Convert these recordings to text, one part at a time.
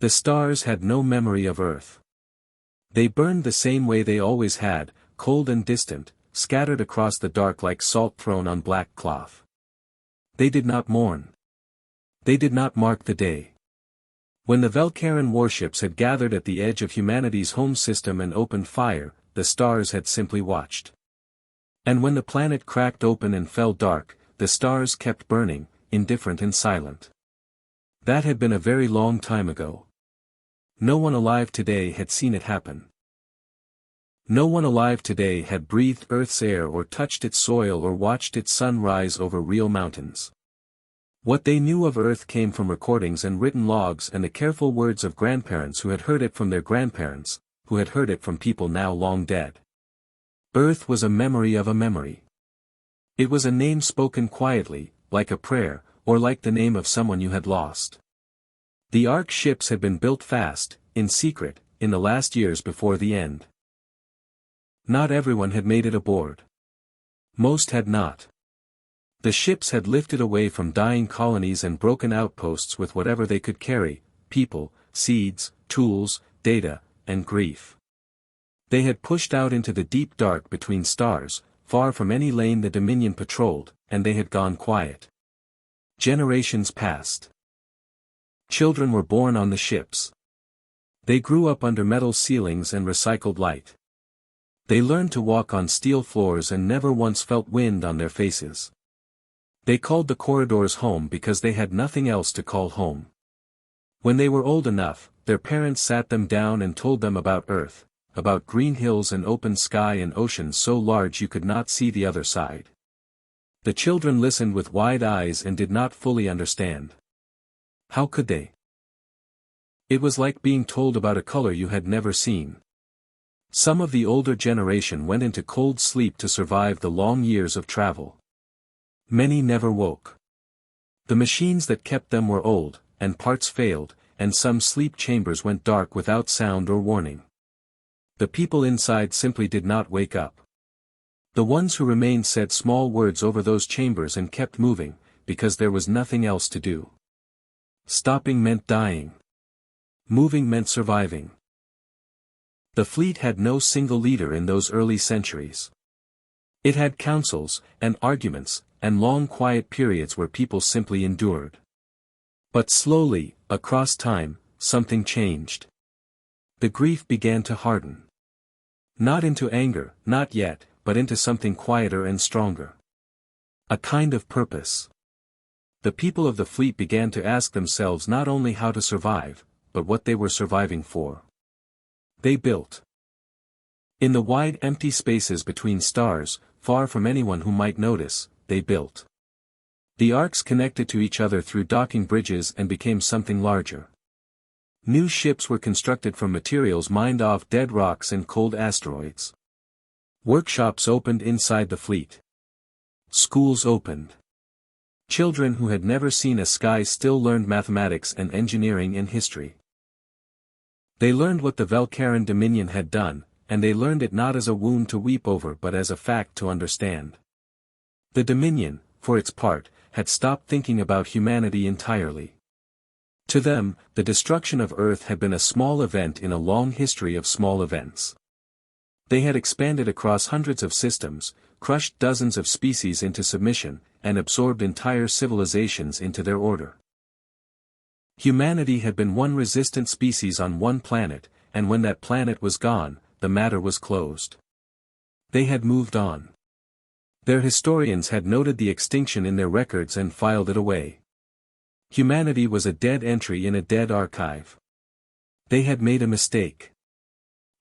The stars had no memory of Earth. They burned the same way they always had, cold and distant, scattered across the dark like salt thrown on black cloth. They did not mourn. They did not mark the day. When the Vel'Karan warships had gathered at the edge of humanity's home system and opened fire, the stars had simply watched. And when the planet cracked open and fell dark, the stars kept burning, indifferent and silent. That had been a very long time ago. No one alive today had seen it happen. No one alive today had breathed Earth's air or touched its soil or watched its sun rise over real mountains. What they knew of Earth came from recordings and written logs and the careful words of grandparents who had heard it from their grandparents, who had heard it from people now long dead. Earth was a memory of a memory. It was a name spoken quietly, like a prayer, or like the name of someone you had lost. The Ark ships had been built fast, in secret, in the last years before the end. Not everyone had made it aboard. Most had not. The ships had lifted away from dying colonies and broken outposts with whatever they could carry, people, seeds, tools, data, and grief. They had pushed out into the deep dark between stars, far from any lane the Dominion patrolled, and they had gone quiet. Generations passed. Children were born on the ships. They grew up under metal ceilings and recycled light. They learned to walk on steel floors and never once felt wind on their faces. They called the corridors home because they had nothing else to call home. When they were old enough, their parents sat them down and told them about Earth, about green hills and open sky and oceans so large you could not see the other side. The children listened with wide eyes and did not fully understand. How could they? It was like being told about a color you had never seen. Some of the older generation went into cold sleep to survive the long years of travel. Many never woke. The machines that kept them were old, and parts failed, and some sleep chambers went dark without sound or warning. The people inside simply did not wake up. The ones who remained said small words over those chambers and kept moving, because there was nothing else to do. Stopping meant dying. Moving meant surviving. The fleet had no single leader in those early centuries. It had councils, and arguments, and long quiet periods where people simply endured. But slowly, across time, something changed. The grief began to harden. Not into anger, not yet, but into something quieter and stronger. A kind of purpose. The people of the fleet began to ask themselves not only how to survive, but what they were surviving for. They built. In the wide empty spaces between stars, far from anyone who might notice, they built. The arcs connected to each other through docking bridges and became something larger. New ships were constructed from materials mined off dead rocks and cold asteroids. Workshops opened inside the fleet. Schools opened. Children who had never seen a sky still learned mathematics and engineering and history. They learned what the Vel'Karan Dominion had done, and they learned it not as a wound to weep over but as a fact to understand. The Dominion, for its part, had stopped thinking about humanity entirely. To them, the destruction of Earth had been a small event in a long history of small events. They had expanded across hundreds of systems, crushed dozens of species into submission, and absorbed entire civilizations into their order. Humanity had been one resistant species on one planet, and when that planet was gone, the matter was closed. They had moved on. Their historians had noted the extinction in their records and filed it away. Humanity was a dead entry in a dead archive. They had made a mistake.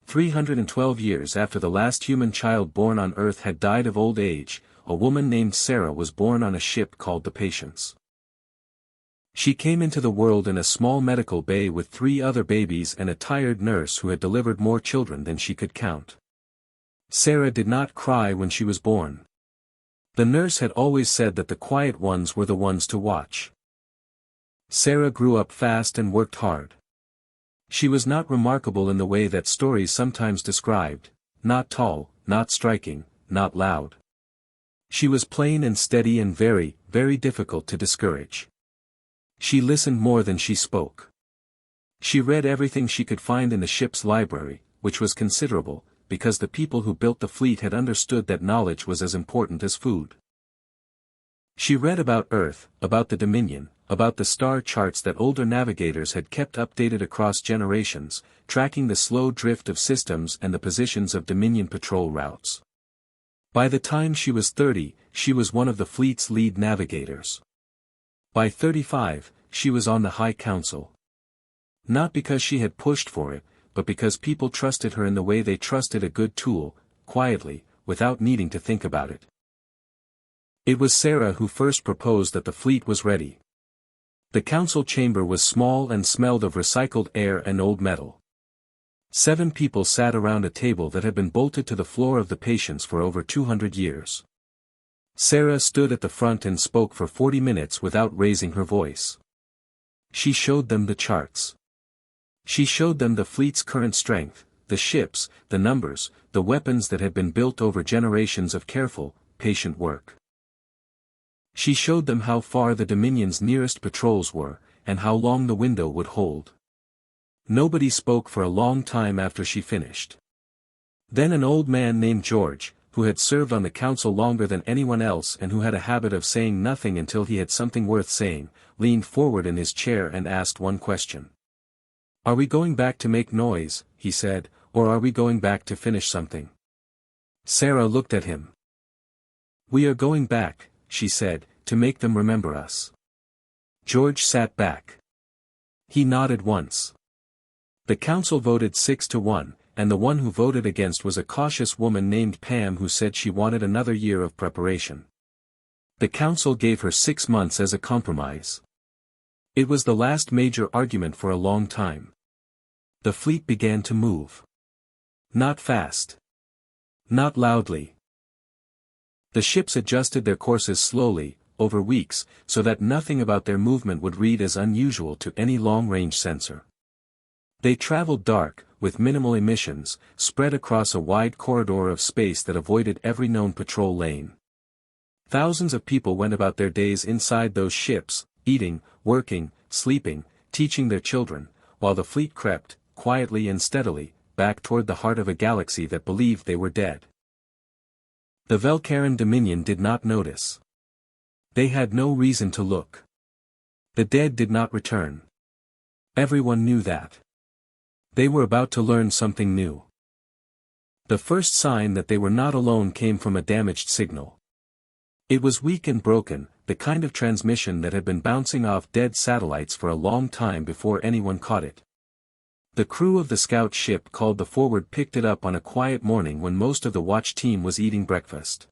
312 years after the last human child born on Earth had died of old age, a woman named Sarah was born on a ship called the Patience. She came into the world in a small medical bay with 3 other babies and a tired nurse who had delivered more children than she could count. Sarah did not cry when she was born. The nurse had always said that the quiet ones were the ones to watch. Sarah grew up fast and worked hard. She was not remarkable in the way that stories sometimes described, not tall, not striking, not loud. She was plain and steady and very, very difficult to discourage. She listened more than she spoke. She read everything she could find in the ship's library, which was considerable, because the people who built the fleet had understood that knowledge was as important as food. She read about Earth, about the Dominion, about the star charts that older navigators had kept updated across generations, tracking the slow drift of systems and the positions of Dominion patrol routes. By the time she was 30, she was one of the fleet's lead navigators. By 35, she was on the High Council. Not because she had pushed for it, but because people trusted her in the way they trusted a good tool, quietly, without needing to think about it. It was Sarah who first proposed that the fleet was ready. The council chamber was small and smelled of recycled air and old metal. 7 people sat around a table that had been bolted to the floor of the Patience for over 200 years. Sarah stood at the front and spoke for 40 minutes without raising her voice. She showed them the charts. She showed them the fleet's current strength, the ships, the numbers, the weapons that had been built over generations of careful, patient work. She showed them how far the Dominion's nearest patrols were, and how long the window would hold. Nobody spoke for a long time after she finished. Then an old man named George, who had served on the council longer than anyone else and who had a habit of saying nothing until he had something worth saying, leaned forward in his chair and asked one question. "Are we going back to make noise," he said, "or are we going back to finish something?" Sarah looked at him. "We are going back," she said, "to make them remember us." George sat back. He nodded once. The council voted 6-1, and the one who voted against was a cautious woman named Pam who said she wanted another year of preparation. The council gave her 6 months as a compromise. It was the last major argument for a long time. The fleet began to move. Not fast. Not loudly. The ships adjusted their courses slowly, over weeks, so that nothing about their movement would read as unusual to any long-range sensor. They traveled dark, with minimal emissions, spread across a wide corridor of space that avoided every known patrol lane. Thousands of people went about their days inside those ships, eating, working, sleeping, teaching their children, while the fleet crept, quietly and steadily, back toward the heart of a galaxy that believed they were dead. The Vel'Karan Dominion did not notice. They had no reason to look. The dead did not return. Everyone knew that. They were about to learn something new. The first sign that they were not alone came from a damaged signal. It was weak and broken, the kind of transmission that had been bouncing off dead satellites for a long time before anyone caught it. The crew of the scout ship called the Forward picked it up on a quiet morning when most of the watch team was eating breakfast.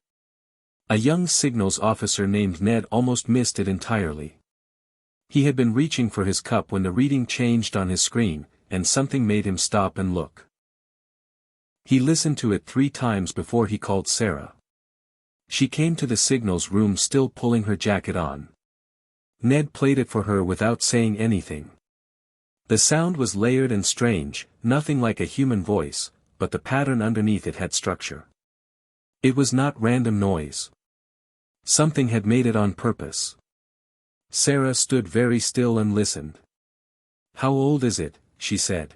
A young signals officer named Ned almost missed it entirely. He had been reaching for his cup when the reading changed on his screen, and something made him stop and look. He listened to it 3 times before he called Sarah. She came to the signals room still pulling her jacket on. Ned played it for her without saying anything. The sound was layered and strange, nothing like a human voice, but the pattern underneath it had structure. It was not random noise. Something had made it on purpose. Sarah stood very still and listened. "How old is it?" she said.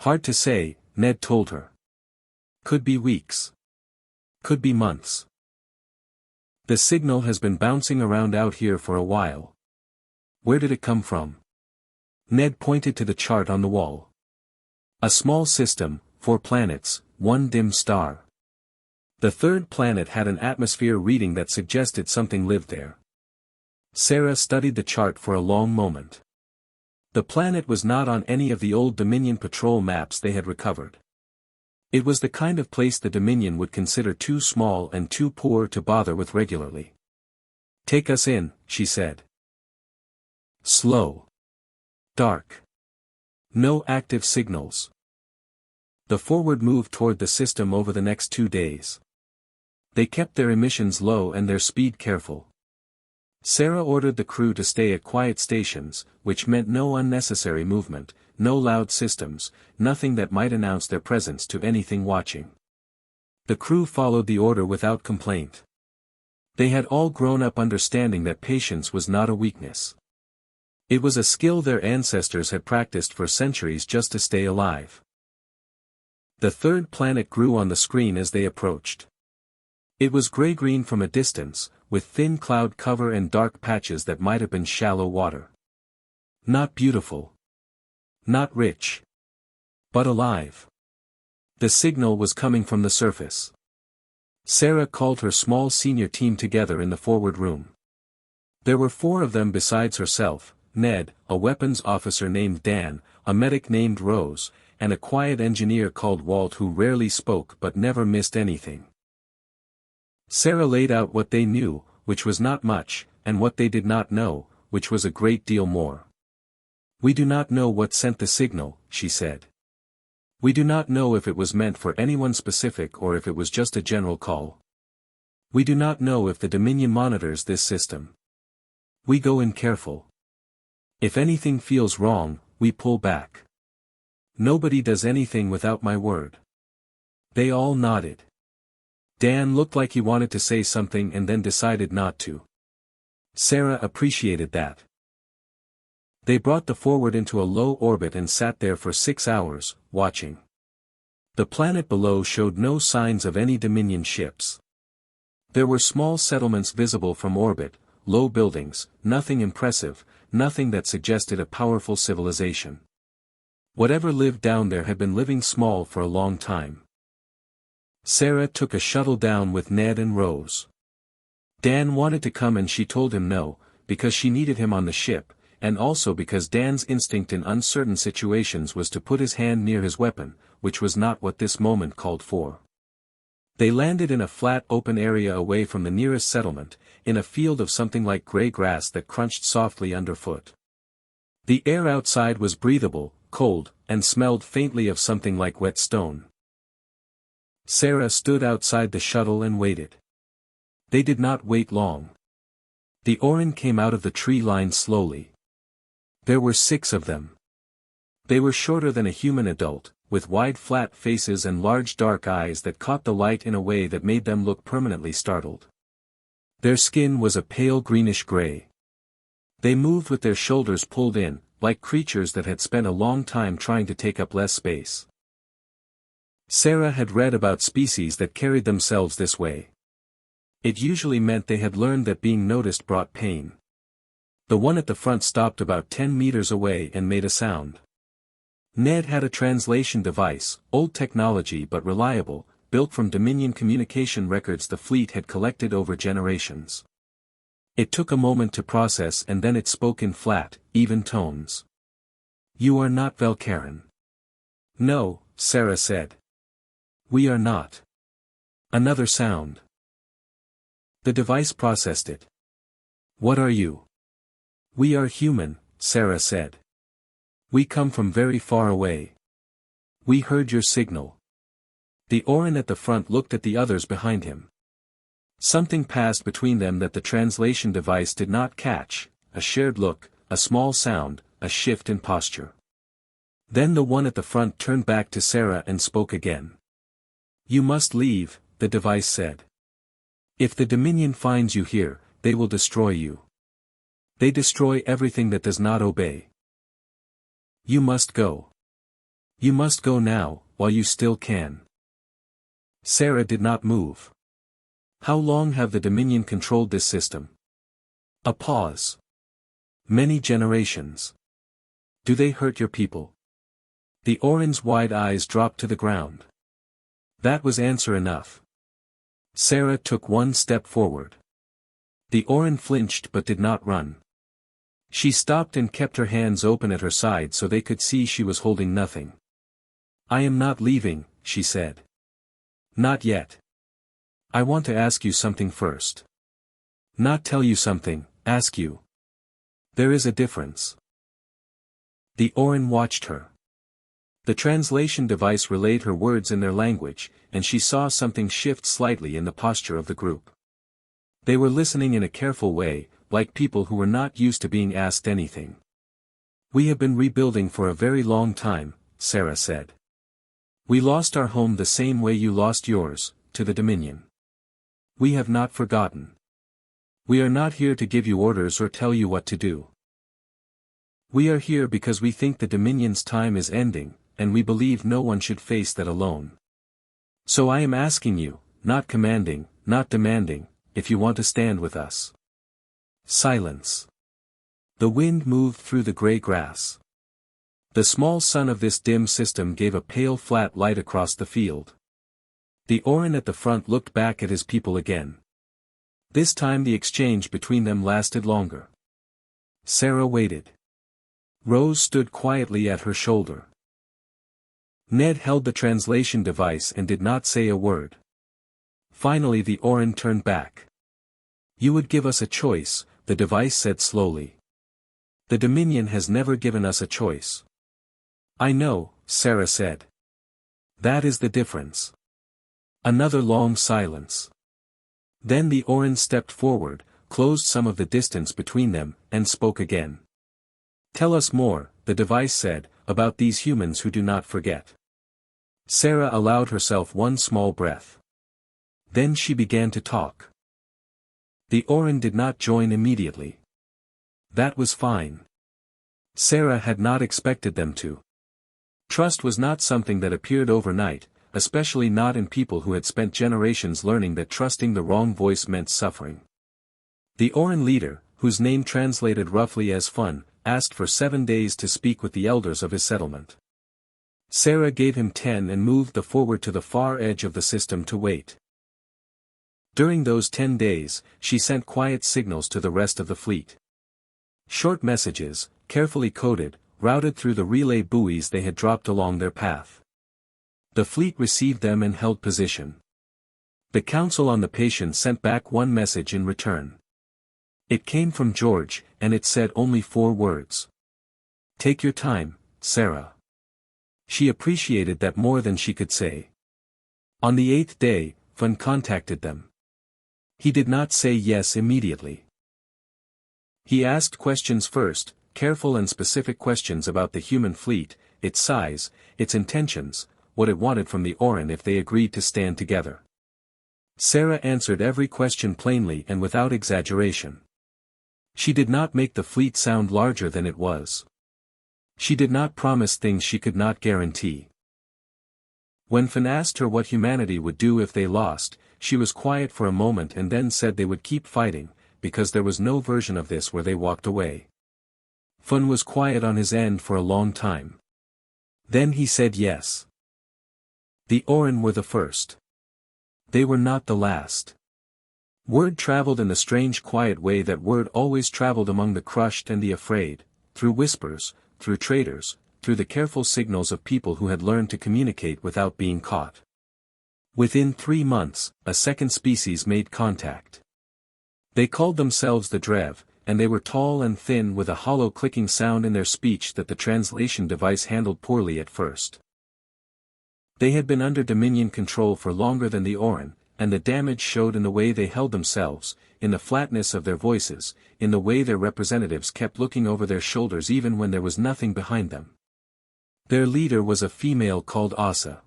"Hard to say," Ned told her. "Could be weeks. Could be months. The signal has been bouncing around out here for a while." "Where did it come from?" Ned pointed to the chart on the wall. "A small system, 4 planets, 1 dim star. The 3rd planet had an atmosphere reading that suggested something lived there." Sarah studied the chart for a long moment. The planet was not on any of the old Dominion patrol maps they had recovered. It was the kind of place the Dominion would consider too small and too poor to bother with regularly. "Take us in," she said. Slow. Dark. No active signals. The Forward moved toward the system over the next 2 days. They kept their emissions low and their speed careful. Sarah ordered the crew to stay at quiet stations, which meant no unnecessary movement, no loud systems, nothing that might announce their presence to anything watching. The crew followed the order without complaint. They had all grown up understanding that patience was not a weakness. It was a skill their ancestors had practiced for centuries just to stay alive. The third planet grew on the screen as they approached. It was gray-green from a distance, with thin cloud cover and dark patches that might have been shallow water. Not beautiful. Not rich. But alive. The signal was coming from the surface. Sarah called her small senior team together in the forward room. There were 4 of them besides herself, Ned, a weapons officer named Dan, a medic named Rose, and a quiet engineer called Walt who rarely spoke but never missed anything. Sarah laid out what they knew, which was not much, and what they did not know, which was a great deal more. "We do not know what sent the signal," she said. "We do not know if it was meant for anyone specific or if it was just a general call. We do not know if the Dominion monitors this system. We go in careful. If anything feels wrong, we pull back. Nobody does anything without my word." They all nodded. Dan looked like he wanted to say something and then decided not to. Sarah appreciated that. They brought the forward into a low orbit and sat there for 6 hours, watching. The planet below showed no signs of any Dominion ships. There were small settlements visible from orbit, low buildings, nothing impressive, nothing that suggested a powerful civilization. Whatever lived down there had been living small for a long time. Sarah took a shuttle down with Ned and Rose. Dan wanted to come and she told him no, because she needed him on the ship, and also because Dan's instinct in uncertain situations was to put his hand near his weapon, which was not what this moment called for. They landed in a flat open area away from the nearest settlement, in a field of something like gray grass that crunched softly underfoot. The air outside was breathable, cold, and smelled faintly of something like wet stone. Sarah stood outside the shuttle and waited. They did not wait long. The Orin came out of the tree line slowly. There were 6 of them. They were shorter than a human adult, with wide flat faces and large dark eyes that caught the light in a way that made them look permanently startled. Their skin was a pale greenish gray. They moved with their shoulders pulled in, like creatures that had spent a long time trying to take up less space. Sarah had read about species that carried themselves this way. It usually meant they had learned that being noticed brought pain. The one at the front stopped about 10 meters away and made a sound. Ned had a translation device, old technology but reliable, built from Dominion communication records the fleet had collected over generations. It took a moment to process and then it spoke in flat, even tones. "You are not Vel'Karan." "No," Sarah said. "We are not." Another sound. The device processed it. "What are you?" "We are human," Sarah said. "We come from very far away. We heard your signal." The Orin at the front looked at the others behind him. Something passed between them that the translation device did not catch, a shared look, a small sound, a shift in posture. Then the one at the front turned back to Sarah and spoke again. "You must leave," the device said. "If the Dominion finds you here, they will destroy you. They destroy everything that does not obey. You must go. You must go now, while you still can." Sarah did not move. "How long have the Dominion controlled this system?" A pause. "Many generations." "Do they hurt your people?" The Orin's wide eyes dropped to the ground. That was answer enough. Sarah took one step forward. The Orin flinched but did not run. She stopped and kept her hands open at her side so they could see she was holding nothing. "I am not leaving," she said. "Not yet. I want to ask you something first. Not tell you something, ask you. There is a difference." The Orin watched her. The translation device relayed her words in their language, and she saw something shift slightly in the posture of the group. They were listening in a careful way, like people who were not used to being asked anything. "We have been rebuilding for a very long time," Sarah said. "We lost our home the same way you lost yours, to the Dominion. We have not forgotten. We are not here to give you orders or tell you what to do. We are here because we think the Dominion's time is ending, and we believe no one should face that alone. So I am asking you, not commanding, not demanding, if you want to stand with us. Silence. The wind moved through the gray grass. The small sun of this dim system gave a pale flat light across the field. The Orin at the front looked back at his people again. This time the exchange between them lasted longer. Sarah waited. Rose stood quietly at her shoulder. Ned held the translation device and did not say a word. Finally the Orin turned back. You would give us a choice, the device said slowly. The Dominion has never given us a choice. I know, Sarah said. That is the difference. Another long silence. Then the Orin stepped forward, closed some of the distance between them, and spoke again. Tell us more, the device said, about these humans who do not forget. Sarah allowed herself one small breath. Then she began to talk. The Orin did not join immediately. That was fine. Sarah had not expected them to. Trust was not something that appeared overnight, especially not in people who had spent generations learning that trusting the wrong voice meant suffering. The Orin leader, whose name translated roughly as fun, asked for 7 days to speak with the elders of his settlement. Sarah gave him 10 and moved the forward to the far edge of the system to wait. During those 10 days, she sent quiet signals to the rest of the fleet. Short messages, carefully coded, routed through the relay buoys they had dropped along their path. The fleet received them and held position. The Council on the Patience sent back one message in return. It came from George, and it said only 4 words. Take your time, Sarah. She appreciated that more than she could say. On the 8th day, Fun contacted them. He did not say yes immediately. He asked questions first, careful and specific questions about the human fleet, its size, its intentions, what it wanted from the Orin if they agreed to stand together. Sarah answered every question plainly and without exaggeration. She did not make the fleet sound larger than it was. She did not promise things she could not guarantee. When Finn asked her what humanity would do if they lost, she was quiet for a moment and then said they would keep fighting, because there was no version of this where they walked away. Fun was quiet on his end for a long time. Then he said yes. The Orin were the first. They were not the last. Word traveled in the strange quiet way that word always traveled among the crushed and the afraid, through whispers, through traders, through the careful signals of people who had learned to communicate without being caught. Within 3 months, a second species made contact. They called themselves the Drev, and they were tall and thin with a hollow clicking sound in their speech that the translation device handled poorly at first. They had been under Dominion control for longer than the Orin, and the damage showed in the way they held themselves, in the flatness of their voices, in the way their representatives kept looking over their shoulders even when there was nothing behind them. Their leader was a female called Asa.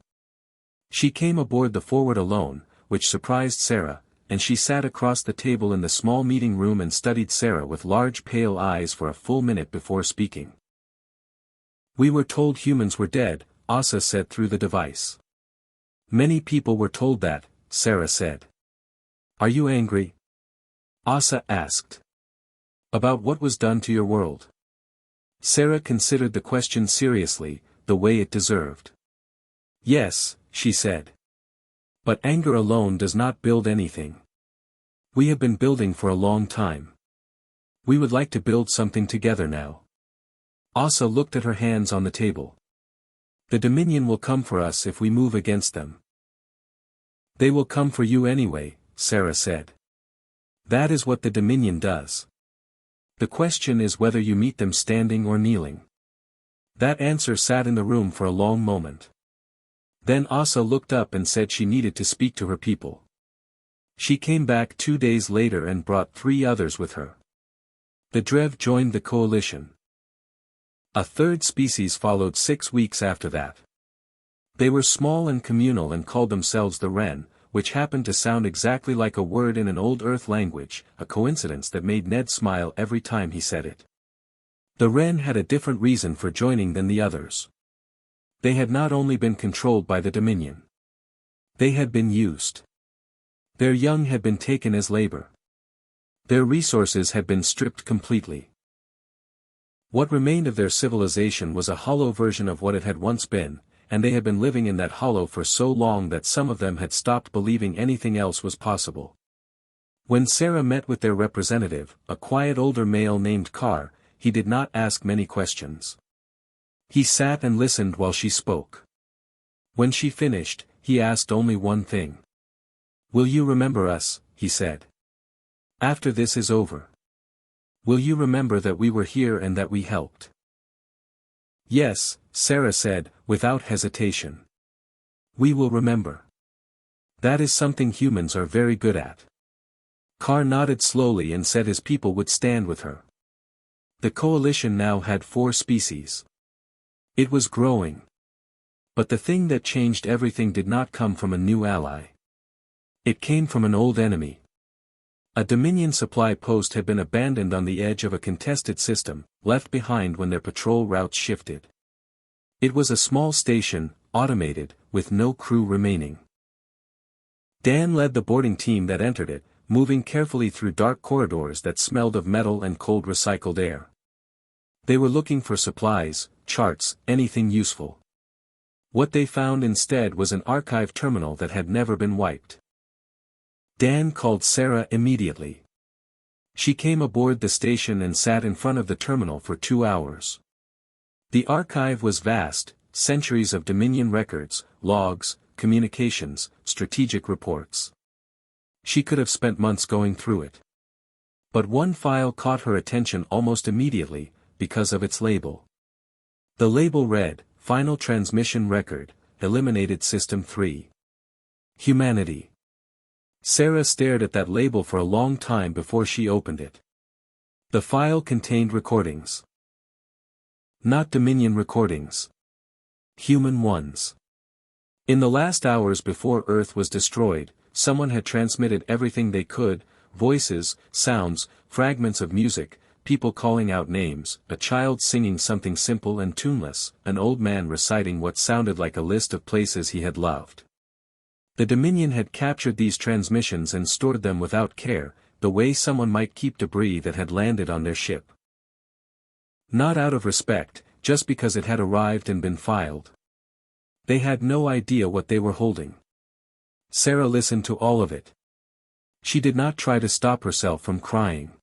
She came aboard the Forward alone, which surprised Sarah, and she sat across the table in the small meeting room and studied Sarah with large pale eyes for a full minute before speaking. We were told humans were dead, Asa said through the device. Many people were told that, Sarah said. Are you angry? Asa asked. About what was done to your world? Sarah considered the question seriously, the way it deserved. Yes, she said. But anger alone does not build anything. We have been building for a long time. We would like to build something together now. Asa looked at her hands on the table. The Dominion will come for us if we move against them. They will come for you anyway, Sarah said. That is what the Dominion does. The question is whether you meet them standing or kneeling. That answer sat in the room for a long moment. Then Asa looked up and said she needed to speak to her people. She came back 2 days later and brought 3 others with her. The Drev joined the coalition. A third species followed 6 weeks after that. They were small and communal and called themselves the Wren, which happened to sound exactly like a word in an old Earth language, a coincidence that made Ned smile every time he said it. The Wren had a different reason for joining than the others. They had not only been controlled by the Dominion. They had been used. Their young had been taken as labor. Their resources had been stripped completely. What remained of their civilization was a hollow version of what it had once been, and they had been living in that hollow for so long that some of them had stopped believing anything else was possible. When Sarah met with their representative, a quiet older male named Carr, he did not ask many questions. He sat and listened while she spoke. When she finished, he asked only one thing. "Will you remember us?" he said. "After this is over. Will you remember that we were here and that we helped?" "Yes," Sarah said, without hesitation. "We will remember. That is something humans are very good at." Carr nodded slowly and said his people would stand with her. The coalition now had 4 species. It was growing. But the thing that changed everything did not come from a new ally. It came from an old enemy. A Dominion supply post had been abandoned on the edge of a contested system, left behind when their patrol routes shifted. It was a small station, automated, with no crew remaining. Dan led the boarding team that entered it, moving carefully through dark corridors that smelled of metal and cold recycled air. They were looking for supplies, charts, anything useful. What they found instead was an archive terminal that had never been wiped. Dan called Sarah immediately. She came aboard the station and sat in front of the terminal for 2 hours. The archive was vast, centuries of Dominion records, logs, communications, strategic reports. She could have spent months going through it. But one file caught her attention almost immediately, because of its label. The label read, "Final Transmission Record, Eliminated System 3. Humanity." Sarah stared at that label for a long time before she opened it. The file contained recordings. Not Dominion recordings. Human ones. In the last hours before Earth was destroyed, someone had transmitted everything they could: voices, sounds, fragments of music, people calling out names, a child singing something simple and tuneless, an old man reciting what sounded like a list of places he had loved. The Dominion had captured these transmissions and stored them without care, the way someone might keep debris that had landed on their ship. Not out of respect, just because it had arrived and been filed. They had no idea what they were holding. Sarah listened to all of it. She did not try to stop herself from crying.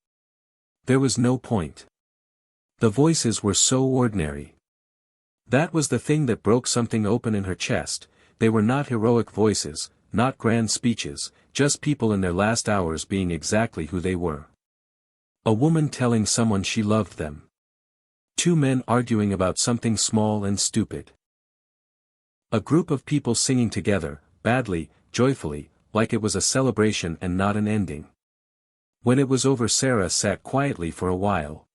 There was no point. The voices were so ordinary. That was the thing that broke something open in her chest. They were not heroic voices, not grand speeches, just people in their last hours being exactly who they were. A woman telling someone she loved them. 2 men arguing about something small and stupid. A group of people singing together, badly, joyfully, like it was a celebration and not an ending. When it was over, Sarah sat quietly for a while.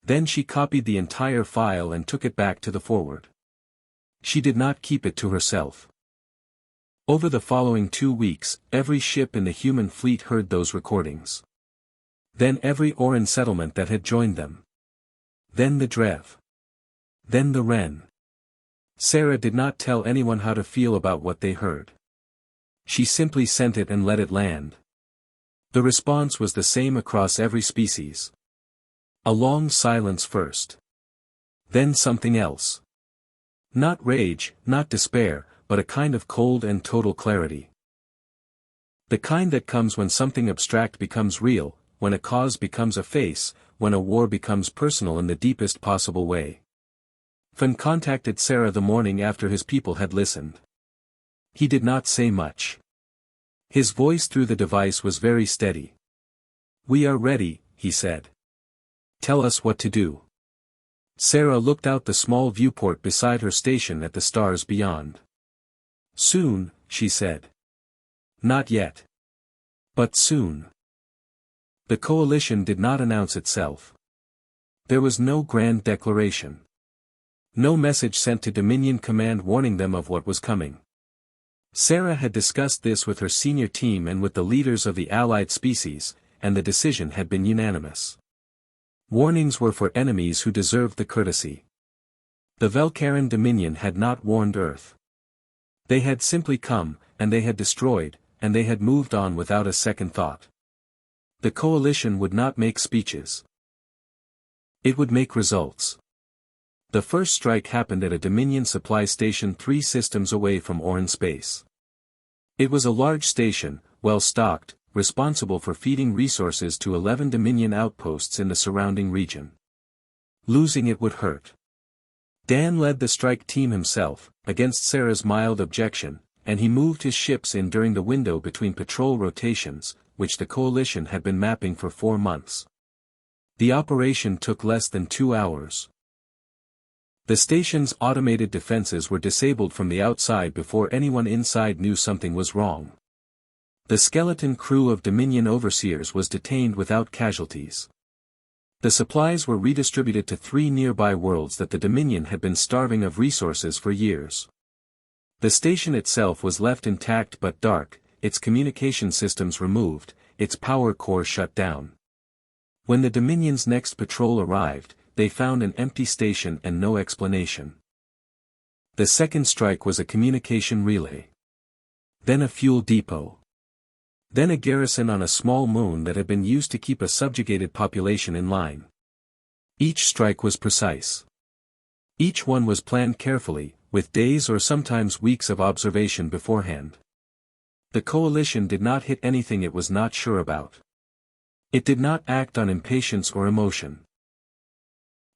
Then she copied the entire file and took it back to the forward. She did not keep it to herself. Over the following 2 weeks, every ship in the human fleet heard those recordings. Then every Oran settlement that had joined them. Then the Drev. Then the Wren. Sarah did not tell anyone how to feel about what they heard. She simply sent it and let it land. The response was the same across every species. A long silence first. Then something else. Not rage, not despair, but a kind of cold and total clarity. The kind that comes when something abstract becomes real, when a cause becomes a face, when a war becomes personal in the deepest possible way. Finn contacted Sarah the morning after his people had listened. He did not say much. His voice through the device was very steady. "We are ready," he said. "Tell us what to do." Sarah looked out the small viewport beside her station at the stars beyond. "Soon," she said. "Not yet. But soon." The coalition did not announce itself. There was no grand declaration. No message sent to Dominion Command warning them of what was coming. Sarah had discussed this with her senior team and with the leaders of the allied species, and the decision had been unanimous. Warnings were for enemies who deserved the courtesy. The Vel'Karan Dominion had not warned Earth. They had simply come, and they had destroyed, and they had moved on without a second thought. The coalition would not make speeches. It would make results. The first strike happened at a Dominion supply station 3 systems away from Oran space. It was a large station, well stocked, responsible for feeding resources to 11 Dominion outposts in the surrounding region. Losing it would hurt. Dan led the strike team himself, against Sarah's mild objection, and he moved his ships in during the window between patrol rotations, which the coalition had been mapping for 4 months. The operation took less than 2 hours. The station's automated defenses were disabled from the outside before anyone inside knew something was wrong. The skeleton crew of Dominion overseers was detained without casualties. The supplies were redistributed to 3 nearby worlds that the Dominion had been starving of resources for years. The station itself was left intact but dark, its communication systems removed, its power core shut down. When the Dominion's next patrol arrived, they found an empty station and no explanation. The second strike was a communication relay. Then a fuel depot. Then a garrison on a small moon that had been used to keep a subjugated population in line. Each strike was precise. Each one was planned carefully, with days or sometimes weeks of observation beforehand. The coalition did not hit anything it was not sure about. It did not act on impatience or emotion.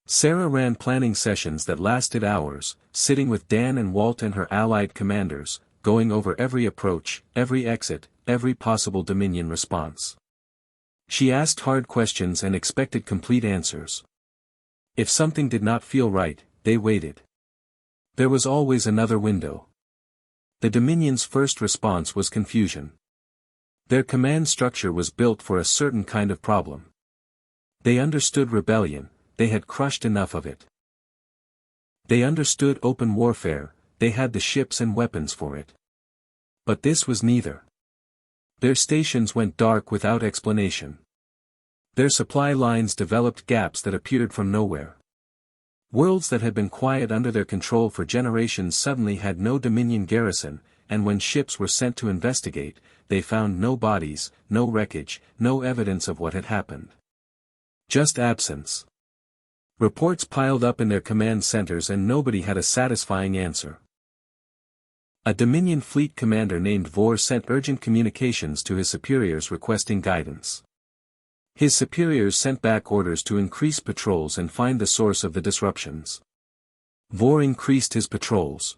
Sarah ran planning sessions that lasted hours, sitting with Dan and Walt and her allied commanders, going over every approach, every exit, every possible Dominion response. She asked hard questions and expected complete answers. If something did not feel right, they waited. There was always another window. The Dominion's first response was confusion. Their command structure was built for a certain kind of problem. They understood rebellion, they had crushed enough of it. They understood open warfare, they had the ships and weapons for it. But this was neither. Their stations went dark without explanation. Their supply lines developed gaps that appeared from nowhere. Worlds that had been quiet under their control for generations suddenly had no Dominion garrison, and when ships were sent to investigate, they found no bodies, no wreckage, no evidence of what had happened. Just absence. Reports piled up in their command centers and nobody had a satisfying answer. A Dominion fleet commander named Vor sent urgent communications to his superiors requesting guidance. His superiors sent back orders to increase patrols and find the source of the disruptions. Vor increased his patrols.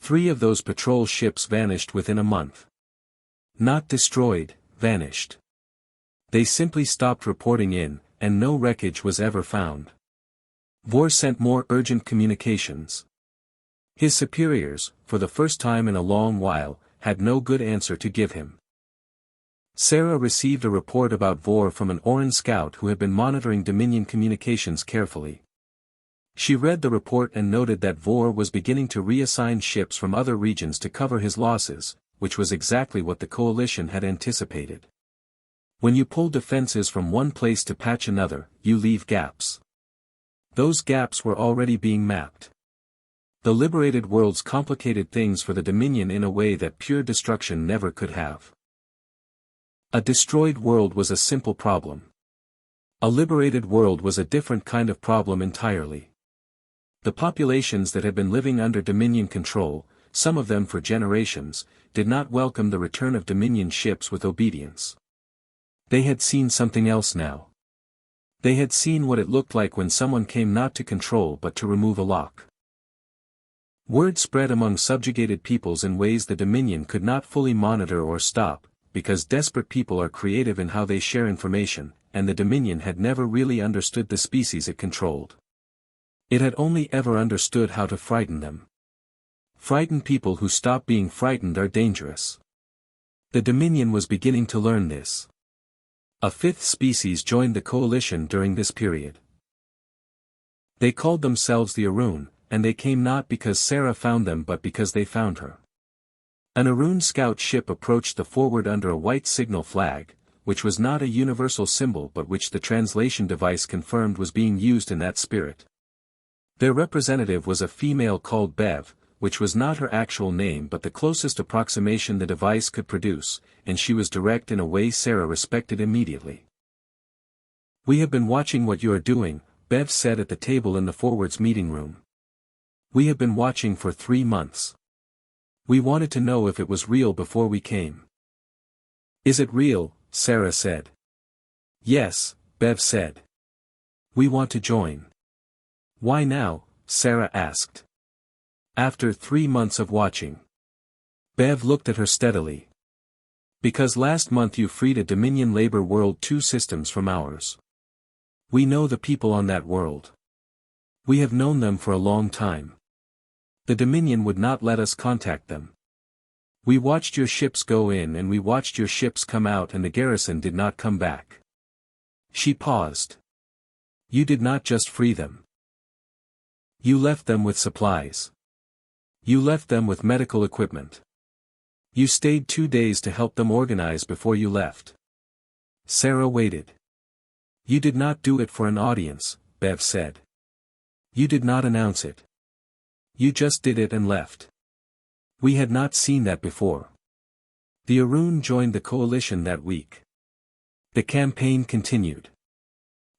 3 of those patrol ships vanished within a month. Not destroyed, vanished. They simply stopped reporting in, and no wreckage was ever found. Vor sent more urgent communications. His superiors, for the first time in a long while, had no good answer to give him. Sarah received a report about Vor from an Oran scout who had been monitoring Dominion communications carefully. She read the report and noted that Vor was beginning to reassign ships from other regions to cover his losses, which was exactly what the coalition had anticipated. When you pull defenses from one place to patch another, you leave gaps. Those gaps were already being mapped. The liberated worlds complicated things for the Dominion in a way that pure destruction never could have. A destroyed world was a simple problem. A liberated world was a different kind of problem entirely. The populations that had been living under Dominion control, some of them for generations, did not welcome the return of Dominion ships with obedience. They had seen something else now. They had seen what it looked like when someone came not to control but to remove a lock. Word spread among subjugated peoples in ways the Dominion could not fully monitor or stop, because desperate people are creative in how they share information, and the Dominion had never really understood the species it controlled. It had only ever understood how to frighten them. Frightened people who stop being frightened are dangerous. The Dominion was beginning to learn this. A 5th species joined the coalition during this period. They called themselves the Arun, and they came not because Sarah found them but because they found her. An Arun scout ship approached the forward under a white signal flag, which was not a universal symbol but which the translation device confirmed was being used in that spirit. Their representative was a female called Bev, which was not her actual name but the closest approximation the device could produce, and she was direct in a way Sarah respected immediately. "We have been watching what you are doing," Bev said at the table in the forwards meeting room. "We have been watching for 3 months. We wanted to know if it was real before we came." "Is it real?" Sarah said. "Yes," Bev said. "We want to join." "Why now?" Sarah asked. "After 3 months of watching." Bev looked at her steadily. "Because last month you freed a Dominion Labor World 2 systems from ours. We know the people on that world. We have known them for a long time. The Dominion would not let us contact them. We watched your ships go in and we watched your ships come out and the garrison did not come back." She paused. "You did not just free them. You left them with supplies. You left them with medical equipment. You stayed 2 days to help them organize before you left." Sarah waited. "You did not do it for an audience," Bev said. "You did not announce it. You just did it and left. We had not seen that before." The Arun joined the coalition that week. The campaign continued.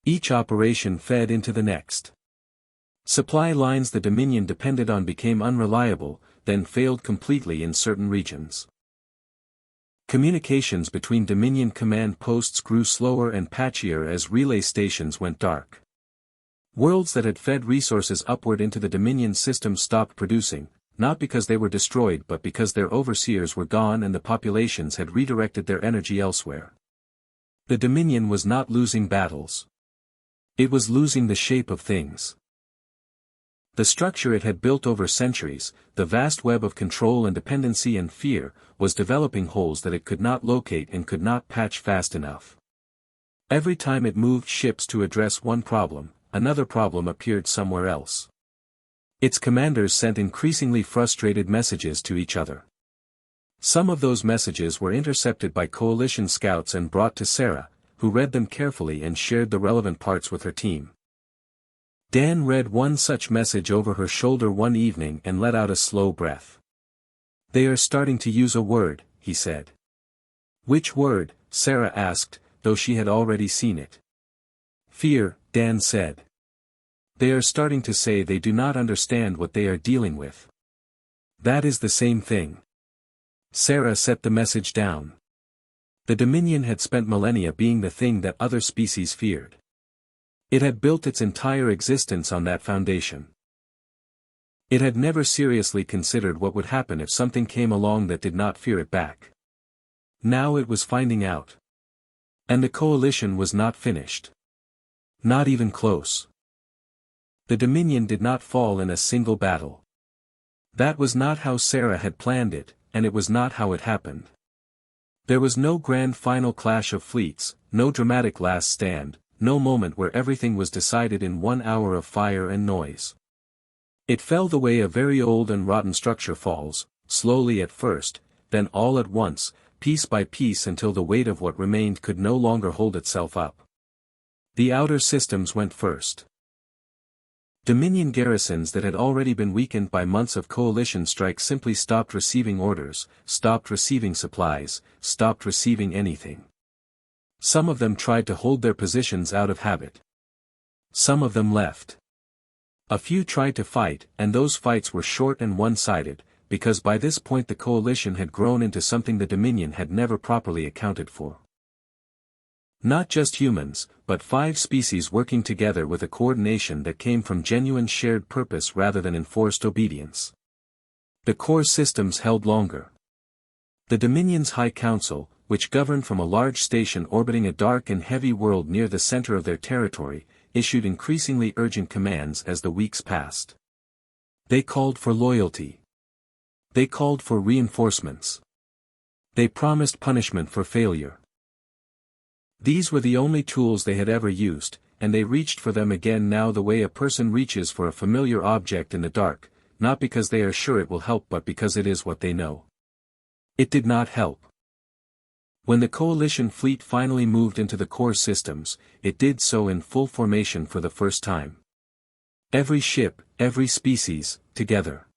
Each operation fed into the next. Supply lines the Dominion depended on became unreliable, then failed completely in certain regions. Communications between Dominion command posts grew slower and patchier as relay stations went dark. Worlds that had fed resources upward into the Dominion system stopped producing, not because they were destroyed but because their overseers were gone and the populations had redirected their energy elsewhere. The Dominion was not losing battles. It was losing the shape of things. The structure it had built over centuries, the vast web of control and dependency and fear, was developing holes that it could not locate and could not patch fast enough. Every time it moved ships to address one problem, another problem appeared somewhere else. Its commanders sent increasingly frustrated messages to each other. Some of those messages were intercepted by coalition scouts and brought to Sarah, who read them carefully and shared the relevant parts with her team. Dan read one such message over her shoulder one evening and let out a slow breath. "They are starting to use a word," he said. "Which word?" Sarah asked, though she had already seen it. "Fear," Dan said. "They are starting to say they do not understand what they are dealing with." "That is the same thing." Sarah set the message down. The Dominion had spent millennia being the thing that other species feared. It had built its entire existence on that foundation. It had never seriously considered what would happen if something came along that did not fear it back. Now it was finding out. And the coalition was not finished. Not even close. The Dominion did not fall in a single battle. That was not how Sarah had planned it, and it was not how it happened. There was no grand final clash of fleets, no dramatic last stand, no moment where everything was decided in 1 hour of fire and noise. It fell the way a very old and rotten structure falls, slowly at first, then all at once, piece by piece until the weight of what remained could no longer hold itself up. The outer systems went first. Dominion garrisons that had already been weakened by months of coalition strikes simply stopped receiving orders, stopped receiving supplies, stopped receiving anything. Some of them tried to hold their positions out of habit. Some of them left. A few tried to fight, and those fights were short and one-sided, because by this point the coalition had grown into something the Dominion had never properly accounted for. Not just humans, but 5 species working together with a coordination that came from genuine shared purpose rather than enforced obedience. The core systems held longer. The Dominion's High Council, which governed from a large station orbiting a dark and heavy world near the center of their territory, issued increasingly urgent commands as the weeks passed. They called for loyalty. They called for reinforcements. They promised punishment for failure. These were the only tools they had ever used, and they reached for them again now the way a person reaches for a familiar object in the dark, not because they are sure it will help but because it is what they know. It did not help. When the coalition fleet finally moved into the core systems, it did so in full formation for the first time. Every ship, every species, together.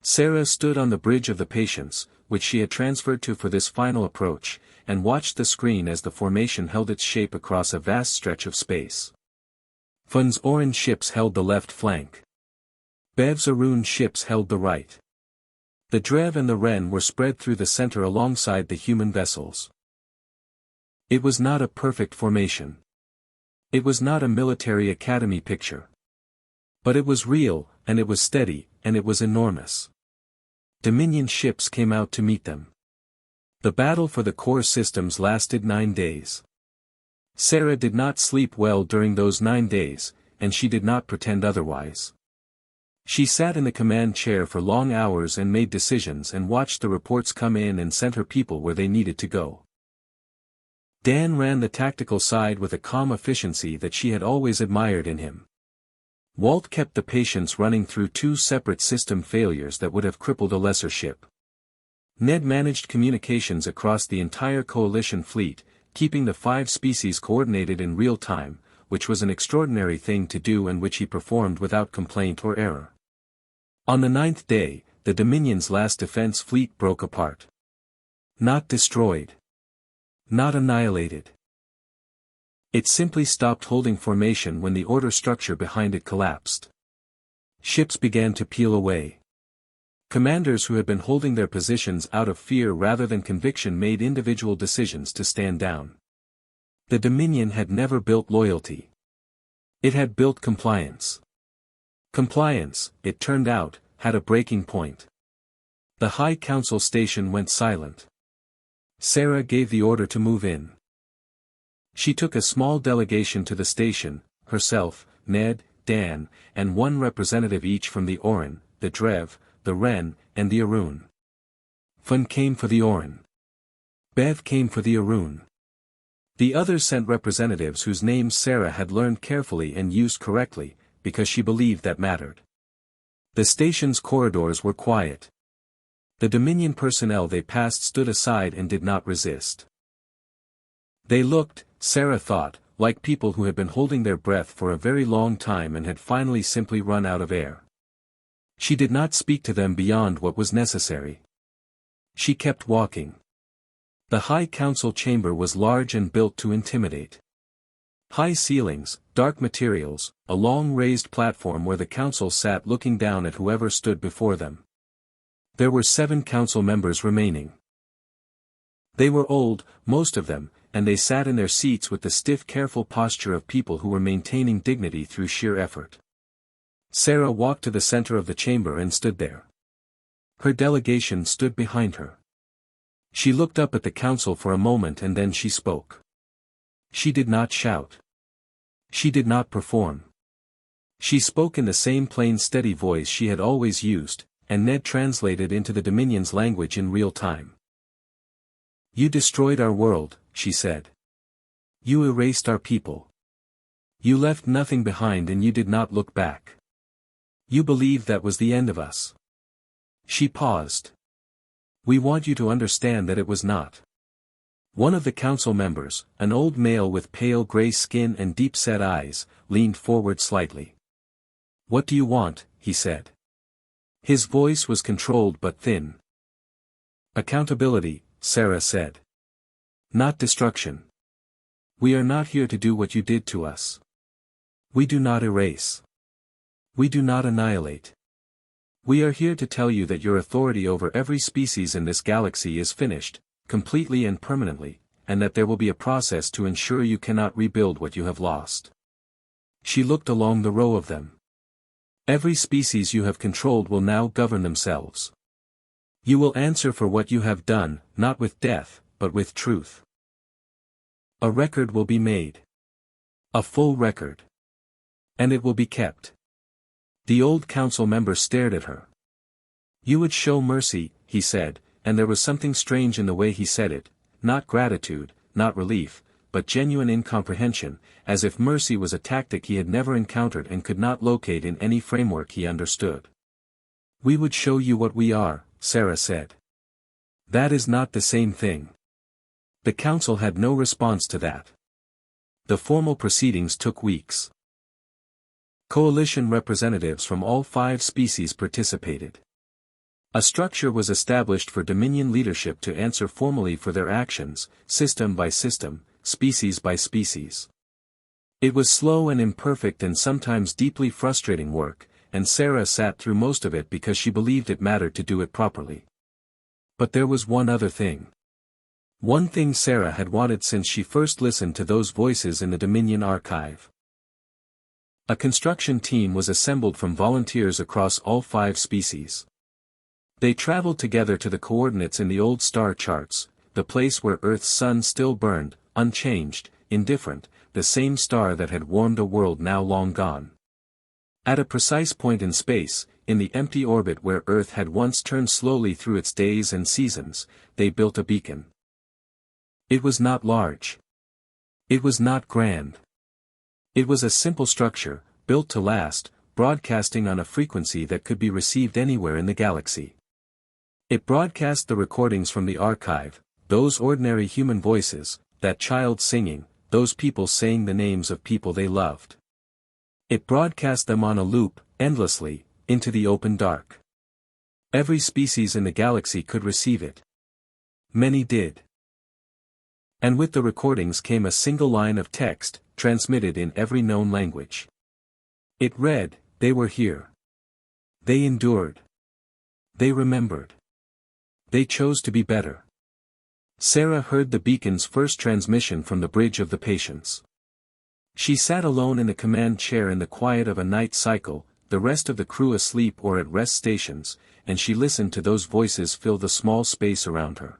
Sarah stood on the bridge of the Patience, which she had transferred to for this final approach, and watched the screen as the formation held its shape across a vast stretch of space. Fun's orange ships held the left flank. Bev's Arun ships held the right. The Drev and the Ren were spread through the center alongside the human vessels. It was not a perfect formation. It was not a military academy picture. But it was real, and it was steady, and it was enormous. Dominion ships came out to meet them. The battle for the core systems lasted 9 days. Sarah did not sleep well during those 9 days, and she did not pretend otherwise. She sat in the command chair for long hours and made decisions and watched the reports come in and sent her people where they needed to go. Dan ran the tactical side with a calm efficiency that she had always admired in him. Walt kept the Patience running through 2 separate system failures that would have crippled a lesser ship. Ned managed communications across the entire coalition fleet, keeping the 5 species coordinated in real time, which was an extraordinary thing to do and which he performed without complaint or error. On the 9th day, the Dominion's last defense fleet broke apart. Not destroyed. Not annihilated. It simply stopped holding formation when the order structure behind it collapsed. Ships began to peel away. Commanders who had been holding their positions out of fear rather than conviction made individual decisions to stand down. The Dominion had never built loyalty. It had built compliance. Compliance, it turned out, had a breaking point. The High Council station went silent. Sarah gave the order to move in. She took a small delegation to the station, herself, Ned, Dan, and 1 representative each from the Orin, the Drev, the Ren, and the Arun. Fun came for the Orin. Bev came for the Arun. The others sent representatives whose names Sarah had learned carefully and used correctly, because she believed that mattered. The station's corridors were quiet. The Dominion personnel they passed stood aside and did not resist. They looked, Sarah thought, like people who had been holding their breath for a very long time and had finally simply run out of air. She did not speak to them beyond what was necessary. She kept walking. The High Council chamber was large and built to intimidate. High ceilings, dark materials, a long raised platform where the council sat looking down at whoever stood before them. There were 7 council members remaining. They were old, most of them, and they sat in their seats with the stiff careful posture of people who were maintaining dignity through sheer effort. Sarah walked to the center of the chamber and stood there. Her delegation stood behind her. She looked up at the council for a moment and then she spoke. She did not shout. She did not perform. She spoke in the same plain steady voice she had always used, and Ned translated into the Dominion's language in real time. You destroyed our world, she said. You erased our people. You left nothing behind and you did not look back. You believed that was the end of us. She paused. We want you to understand that it was not. One of the council members, an old male with pale gray skin and deep-set eyes, leaned forward slightly. What do you want? He said. His voice was controlled but thin. Accountability, Sarah said. Not destruction. We are not here to do what you did to us. We do not erase. We do not annihilate. We are here to tell you that your authority over every species in this galaxy is finished, completely and permanently, and that there will be a process to ensure you cannot rebuild what you have lost. She looked along the row of them. Every species you have controlled will now govern themselves. You will answer for what you have done, not with death, but with truth. A record will be made. A full record. And it will be kept. The old council member stared at her. You would show mercy, he said, and there was something strange in the way he said it, not gratitude, not relief, but genuine incomprehension, as if mercy was a tactic he had never encountered and could not locate in any framework he understood. We would show you what we are, Sarah said. That is not the same thing. The council had no response to that. The formal proceedings took weeks. Coalition representatives from all 5 species participated. A structure was established for Dominion leadership to answer formally for their actions, system by system, species by species. It was slow and imperfect and sometimes deeply frustrating work, and Sarah sat through most of it because she believed it mattered to do it properly. But there was one other thing. One thing Sarah had wanted since she first listened to those voices in the Dominion archive. A construction team was assembled from volunteers across all 5 species. They traveled together to the coordinates in the old star charts, the place where Earth's sun still burned, unchanged, indifferent, the same star that had warmed a world now long gone. At a precise point in space, in the empty orbit where Earth had once turned slowly through its days and seasons, they built a beacon. It was not large. It was not grand. It was a simple structure, built to last, broadcasting on a frequency that could be received anywhere in the galaxy. It broadcast the recordings from the archive, those ordinary human voices, that child singing, those people saying the names of people they loved. It broadcast them on a loop, endlessly, into the open dark. Every species in the galaxy could receive it. Many did. And with the recordings came a single line of text, transmitted in every known language. It read, "They were here. They endured. They remembered. They chose to be better." Sarah heard the beacon's first transmission from the Bridge of the Patience. She sat alone in the command chair in the quiet of a night cycle, the rest of the crew asleep or at rest stations, and she listened to those voices fill the small space around her.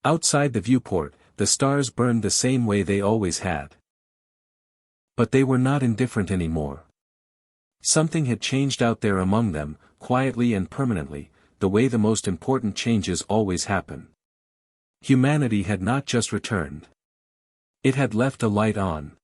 Outside the viewport, the stars burned the same way they always had. But they were not indifferent anymore. Something had changed out there among them, quietly and permanently, the way the most important changes always happen. Humanity had not just returned. It had left a light on.